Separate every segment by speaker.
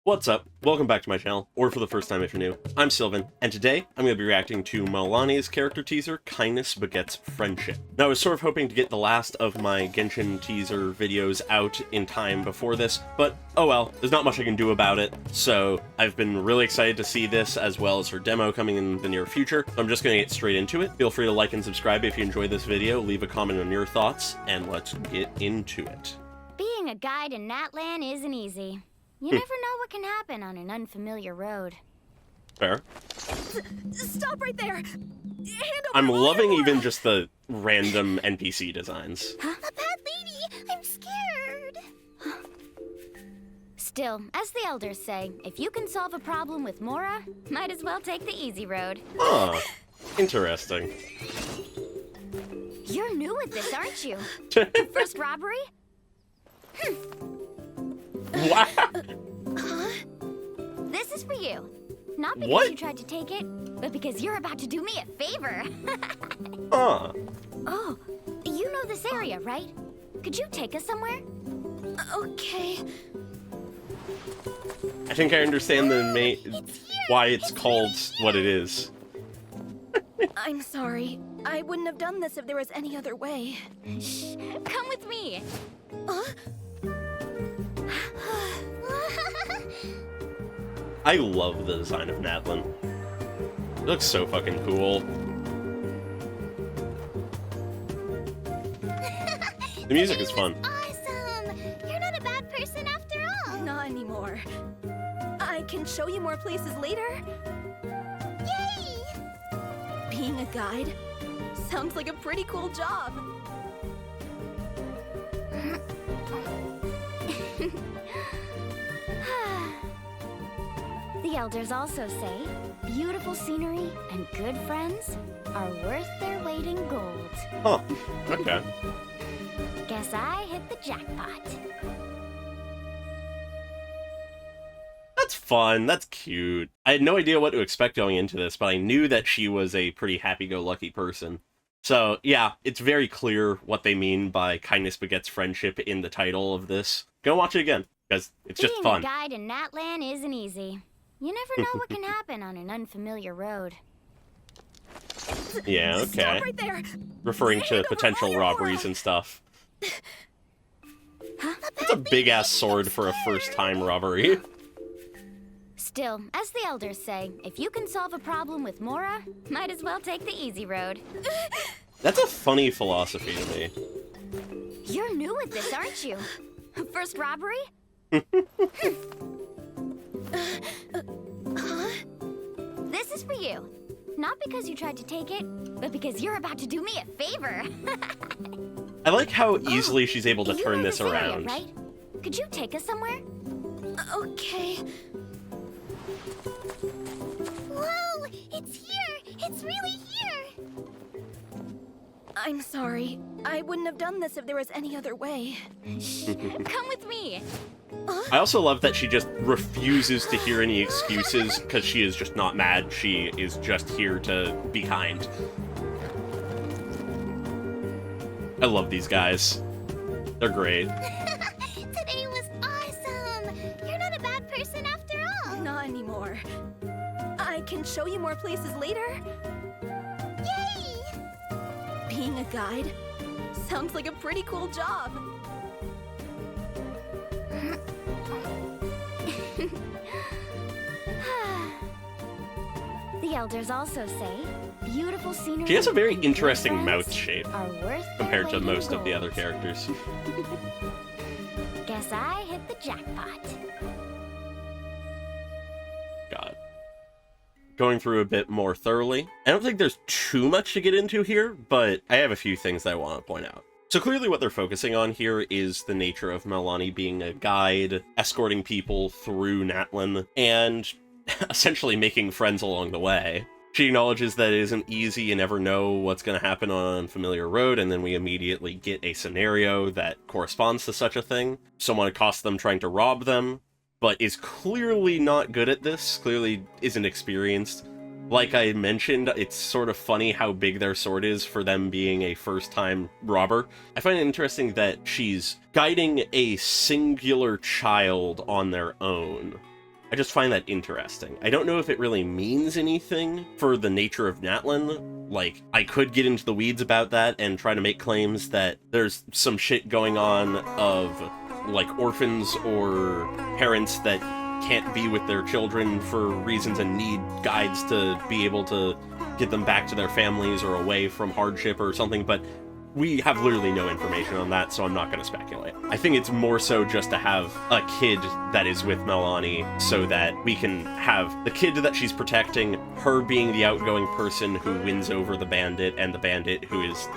Speaker 1: What's up? Welcome back to my channel, or for the first time if you're new. I'm Sylvan, and today I'm going to be reacting to Mualani's character teaser, Kindness Begets Friendship. Now, I was sort of hoping to get the last of my Genshin teaser videos out in time before this, but oh well, there's not much I can do about it, so I've been really excited to see this as well as her demo coming in the near future, so I'm just going to get straight into it. Feel free to like and subscribe if you enjoyed this video, leave a comment on your thoughts, and let's get into it.
Speaker 2: Being a guide in Natlan isn't easy. You never know what can happen on an unfamiliar road.
Speaker 1: Fair.
Speaker 3: Stop right there!
Speaker 1: I'm loving even just the random NPC designs.
Speaker 2: Huh? A bad lady! I'm scared! Still, as the elders say, if you can solve a problem with Mora, might as well take the easy road.
Speaker 1: Huh. Interesting.
Speaker 2: You're new at this, aren't you? First robbery?
Speaker 1: Wow.
Speaker 2: This is for you. Not because
Speaker 1: What?
Speaker 2: you tried to take it, but because you're about to do me a favor.
Speaker 1: Huh.
Speaker 2: Oh, you know this area, right? Could you take us somewhere? Okay.
Speaker 1: I think I understand the
Speaker 2: It's here!
Speaker 1: why it's
Speaker 2: It's
Speaker 1: called
Speaker 2: really
Speaker 1: what it is.
Speaker 3: I'm sorry. I wouldn't have done this if there was any other way.
Speaker 2: Shh, come with me.
Speaker 1: I love the design of Natlan. It looks so fucking cool. The music is fun.
Speaker 2: Awesome! You're not a bad person after all.
Speaker 3: Not anymore. I can show you more places later.
Speaker 2: Yay!
Speaker 3: Being a guide sounds like a pretty cool job.
Speaker 2: The elders also say, beautiful scenery and good friends are worth their weight in gold.
Speaker 1: Huh. Okay.
Speaker 2: Guess I hit the jackpot.
Speaker 1: That's fun. That's cute. I had no idea what to expect going into this, but I knew that she was a pretty happy-go-lucky person. So, yeah, it's very clear what they mean by kindness begets friendship in the title of this. Go watch it again, because it's just
Speaker 2: Being
Speaker 1: fun.
Speaker 2: a guide in Natlan isn't easy. You never know what can happen on an unfamiliar road.
Speaker 1: Yeah, okay.
Speaker 3: Stop right there!
Speaker 1: Referring to
Speaker 3: Hand over all
Speaker 1: potential
Speaker 3: your
Speaker 1: robberies
Speaker 3: aura.
Speaker 1: and stuff.
Speaker 2: Huh?
Speaker 1: That's a big-ass sword for a first-time robbery.
Speaker 2: Still, as the elders say, if you can solve a problem with Mora, might as well take the easy road.
Speaker 1: That's a funny philosophy to me.
Speaker 2: You're new at this, aren't you? First robbery? This is for you. Not because you tried to take it, but because you're about to do me a favor.
Speaker 1: I like how easily she's able to
Speaker 2: You
Speaker 1: turn
Speaker 2: know
Speaker 1: this
Speaker 2: area,
Speaker 1: around.
Speaker 2: right? Could you take us somewhere?
Speaker 3: Okay.
Speaker 2: Whoa! It's here! It's really here!
Speaker 3: I'm sorry. I wouldn't have done this if there was any other way.
Speaker 2: Shh, come with me.
Speaker 1: I also love that she just refuses to hear any excuses because she is just not mad. She is just here to be kind. I love these guys. They're great.
Speaker 2: Today was awesome! You're not a bad person after all.
Speaker 3: Not anymore. I can show you more places later.
Speaker 2: Yay!
Speaker 3: Being a guide sounds like a pretty cool job.
Speaker 2: The elders also say, beautiful scenery.
Speaker 1: She has a very
Speaker 2: and good
Speaker 1: interesting
Speaker 2: friends
Speaker 1: mouth shape
Speaker 2: are worth their
Speaker 1: compared to
Speaker 2: weight in
Speaker 1: most of the
Speaker 2: gold.
Speaker 1: other characters.
Speaker 2: Guess I hit the jackpot.
Speaker 1: God. Going through a bit more thoroughly. I don't think there's too much to get into here, but I have a few things that I want to point out. So clearly what they're focusing on here is the nature of Mualani being a guide, escorting people through Natlan, and essentially making friends along the way. She acknowledges that it isn't easy, you never know what's going to happen on an unfamiliar road, and then we immediately get a scenario that corresponds to such a thing. Someone accosts them trying to rob them, but is clearly not good at this, clearly isn't experienced. Like I mentioned, it's sort of funny how big their sword is for them being a first-time robber. I find it interesting that she's guiding a singular child on their own. I just find that interesting. I don't know if it really means anything for the nature of Natlan. Like, I could get into the weeds about that and try to make claims that there's some shit going on of, like, orphans or parents that can't be with their children for reasons and need guides to be able to get them back to their families or away from hardship or something, but we have literally no information on that, so I'm not going to speculate. I think it's more so just to have a kid that is with Mualani so that we can have the kid that she's protecting, her being the outgoing person who wins over the bandit, and the bandit who is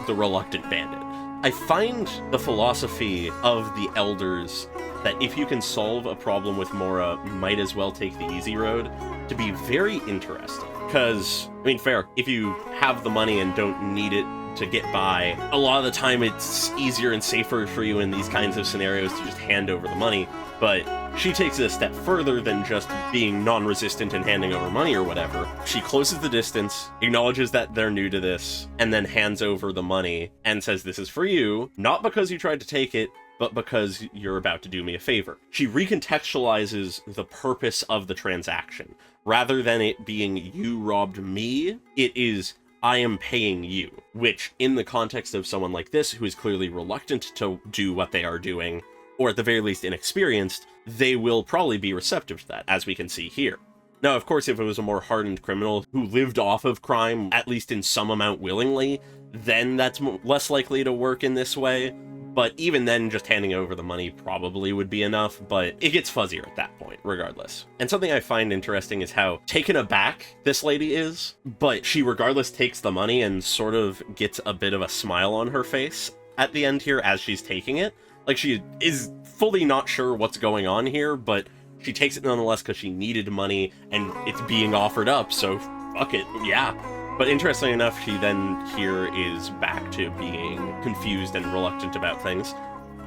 Speaker 1: the reluctant bandit. I find the philosophy of the elders that if you can solve a problem with Mora, might as well take the easy road, to be very interesting. Because, I mean, fair, if you have the money and don't need it to get by, a lot of the time it's easier and safer for you in these kinds of scenarios to just hand over the money, but she takes it a step further than just being non-resistant and handing over money or whatever. She closes the distance, acknowledges that they're new to this, and then hands over the money and says, "This is for you, not because you tried to take it, but because you're about to do me a favor." She recontextualizes the purpose of the transaction. Rather than it being "you robbed me," it is "I am paying you," which in the context of someone like this who is clearly reluctant to do what they are doing, or at the very least inexperienced, they will probably be receptive to that, as we can see here. Now, of course, if it was a more hardened criminal who lived off of crime, at least in some amount willingly, then that's less likely to work in this way. But even then, just handing over the money probably would be enough, but it gets fuzzier at that point, regardless. And something I find interesting is how taken aback this lady is, but she regardless takes the money and sort of gets a bit of a smile on her face at the end here as she's taking it. Like, she is fully not sure what's going on here, but she takes it nonetheless because she needed money and it's being offered up, so fuck it, yeah. But interestingly enough, she then here is back to being confused and reluctant about things.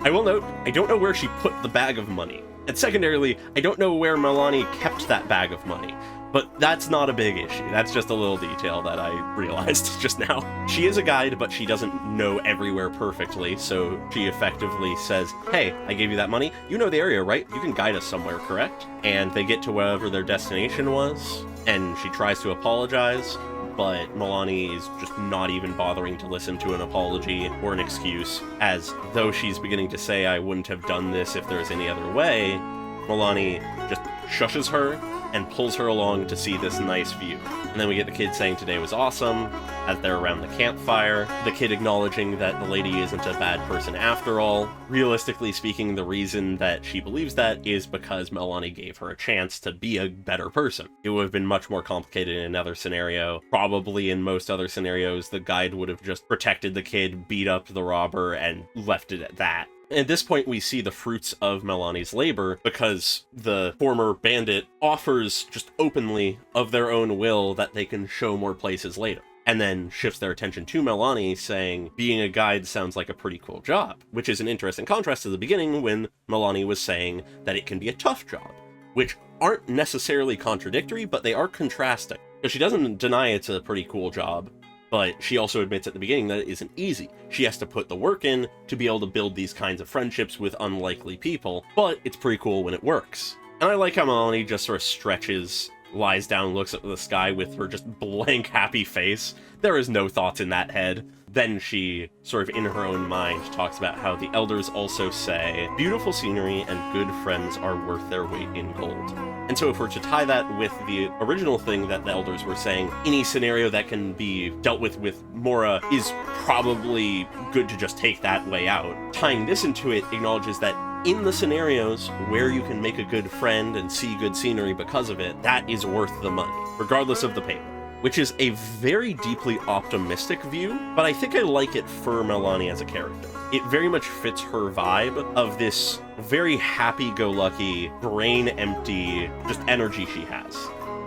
Speaker 1: I will note, I don't know where she put the bag of money. And secondarily, I don't know where Mualani kept that bag of money. But that's not a big issue. That's just a little detail that I realized just now. She is a guide, but she doesn't know everywhere perfectly, so she effectively says, "Hey, I gave you that money. You know the area, right? You can guide us somewhere, correct?" And they get to wherever their destination was, and she tries to apologize, but Mualani is just not even bothering to listen to an apology or an excuse, as though she's beginning to say, "I wouldn't have done this if there was any other way." Mualani just shushes her and pulls her along to see this nice view. And then we get the kid saying today was awesome, as they're around the campfire, the kid acknowledging that the lady isn't a bad person after all. Realistically speaking, the reason that she believes that is because Mualani gave her a chance to be a better person. It would have been much more complicated in another scenario. Probably in most other scenarios, the guide would have just protected the kid, beat up the robber, and left it at that. At this point, we see the fruits of Mualani's labor, because the former bandit offers just openly of their own will that they can show more places later, and then shifts their attention to Mualani, saying, "Being a guide sounds like a pretty cool job," which is an interesting contrast to the beginning when Mualani was saying that it can be a tough job, which aren't necessarily contradictory, but they are contrasting. Because she doesn't deny it's a pretty cool job, but she also admits at the beginning that it isn't easy. She has to put the work in to be able to build these kinds of friendships with unlikely people, but it's pretty cool when it works. And I like how Mualani just sort of stretches, lies down, looks at the sky with her just blank happy face. There is no thoughts in that head. Then she, sort of in her own mind, talks about how the elders also say, "Beautiful scenery and good friends are worth their weight in gold." And so if we're to tie that with the original thing that the elders were saying, any scenario that can be dealt with Mora is probably good to just take that way out. Tying this into it acknowledges that in the scenarios where you can make a good friend and see good scenery because of it, that is worth the money, regardless of the payment. Which is a very deeply optimistic view, but I think I like it for Mualani as a character. It very much fits her vibe of this very happy-go-lucky, brain-empty, just energy she has.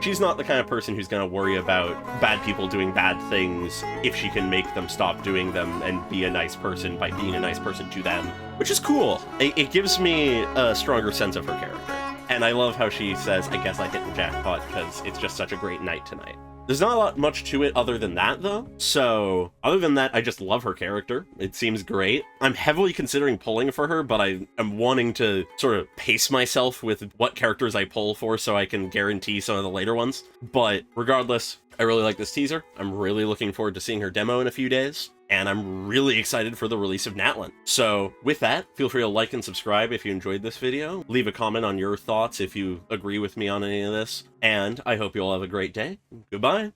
Speaker 1: She's not the kind of person who's going to worry about bad people doing bad things if she can make them stop doing them and be a nice person by being a nice person to them, which is cool. It gives me a stronger sense of her character. And I love how she says, "I guess I hit the jackpot because it's just such a great night tonight." There's not a lot much to it other than that, though. So, other than that, I just love her character. It seems great. I'm heavily considering pulling for her, but I am wanting to sort of pace myself with what characters I pull for so I can guarantee some of the later ones. But regardless, I really like this teaser. I'm really looking forward to seeing her demo in a few days. And I'm really excited for the release of Natlan. So with that, feel free to like and subscribe if you enjoyed this video. Leave a comment on your thoughts if you agree with me on any of this. And I hope you all have a great day. Goodbye.